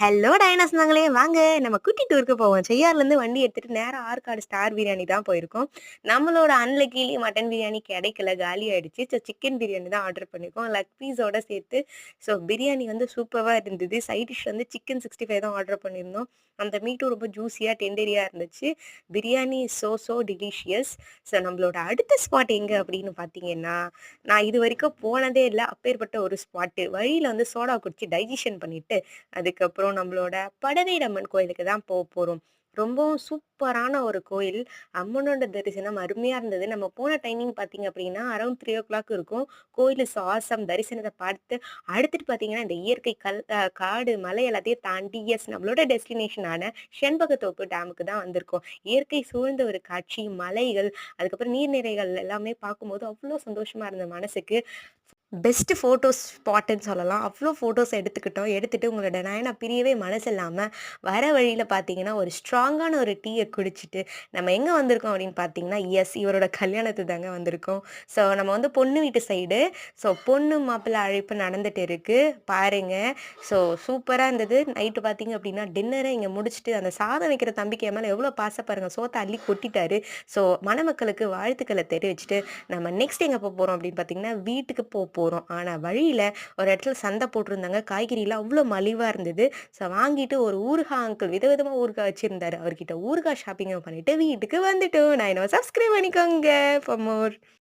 Hello dinos நாங்களே வாங்க நம்ம குட்டி டூருக்கு போவோம். செய்யார்லேருந்து வண்டி எடுத்துட்டு நேரா ஆற்காடு ஸ்டார் பிரியாணி தான் போயிருக்கோம். நம்மளோட அன்லக்கிலி மட்டன் பிரியாணி கிடைக்கல, காலி ஆயிடுச்சு. ஸோ சிக்கன் பிரியாணி தான் ஆர்டர் பண்ணியிருக்கோம். லக் பீஸோட சேர்த்து. ஸோ பிரியாணி வந்து சூப்பரா இருந்தது. சைட் டிஷ் வந்து சிக்கன் 65 தான் ஆர்டர் பண்ணியிருந்தோம். அந்த மீட்டும் ரொம்ப ஜூஸியா, டெண்டரியா இருந்துச்சு. Biryani so delicious. ஸோ நம்மளோட அடுத்த ஸ்பாட் எங்க அப்படின்னு பார்த்தீங்கன்னா, நான் இதுவரைக்கும் போனதே இல்ல. அப்பேற்பட்ட ஒரு ஸ்பாட்டு. வழியில வந்து சோடா குடிச்சு டைஜஷன் பண்ணிட்டு அதுக்கப்புறம் நம்மளோட படவேடம்மன் கோயிலுக்கு தான் போறோம். ரொம்பவும் சூப்பரான ஒரு கோயில். அம்மனோட தரிசனம் அருமையா இருந்தது. நம்ம போன டைமிங் பார்த்தீங்க அப்படின்னா, அரவுண்ட் 3:00 இருக்கும். கோயில் இஸ் ஆசம். தரிசனத்த பார்த்து அடுத்துட்டு பார்த்தீங்கன்னா, இந்த இயற்கை காடு, மலை எல்லாத்தையும் தாண்டி நம்மளோட டெஸ்டினேஷனான செண்பகத்தோப்பு டேமுக்கு தான் வந்திருக்கோம். இயற்கை சூழ்ந்த ஒரு காட்சி, மலைகள், அதுக்கப்புறம் நீர்நிலைகள் எல்லாமே பார்க்கும்போது அவ்ளோ சந்தோஷமா இருந்தது மனசுக்கு. பெஸ்ட் ஃபோட்டோஸ் ஸ்பாட்டுன்னு சொல்லலாம். அவ்ளோ ஃபோட்டோஸ் எடுத்துக்கிட்டோம். எடுத்துட்டு உங்களோட நயன பிரியவே மனசு இல்லாம, வர வழியில பார்த்தீங்கன்னா, ஒரு ஸ்ட்ராங்கான ஒரு டீய குடிச்சிட்டு, நம்ம எங்க வந்திருக்கோம் அப்படின்னு பார்த்தீங்கன்னா, இவரோட கல்யாணத்துக்கு தாங்க வந்திருக்கோம். ஸோ நம்ம வந்து பொண்ணு வீட்டு சைடு. ஸோ பொண்ணு மாப்பிள்ளை அழைப்பு நடந்துட்டு இருக்கு. பாருங்க. ஸோ சூப்பரா இருந்தது. நைட்டு பார்த்தீங்க அப்படின்னா, டின்னர இங்க முடிச்சுட்டு, அந்த சாதம் வைக்கிற தம்பிக்கு என் மேல எவ்வளோ பாசம் பாருங்க. சோத்த அள்ளி கொட்டிட்டாரு. ஸோ மணமக்களுக்கு வாழ்த்துக்கள தெரிவிச்சுட்டு, நம்ம நெக்ஸ்ட் எங்க போறோம் அப்படின்னு பார்த்தீங்கன்னா, வீட்டுக்கு போறோம். ஆனா வழியில ஒரு இடத்துல சந்தை போட்டிருந்தாங்க. காய்கறிலாம் அவ்ளோ மலிவா இருந்தது. ஸோ வாங்கிட்டு ஒரு ஊறுகாய் அங்கிள் விதவிதமா ஊறுகாய் வச்சிருந்தாரு. அவர்கிட்ட ஊறுகாய் ஷாப்பிங்கும் பண்ணிட்டு வீட்டுக்கு வந்துட்டோம். நான் என்ன சப்ஸ்கிரைப் பண்ணிக்கோங்க ஃபார் மோர்.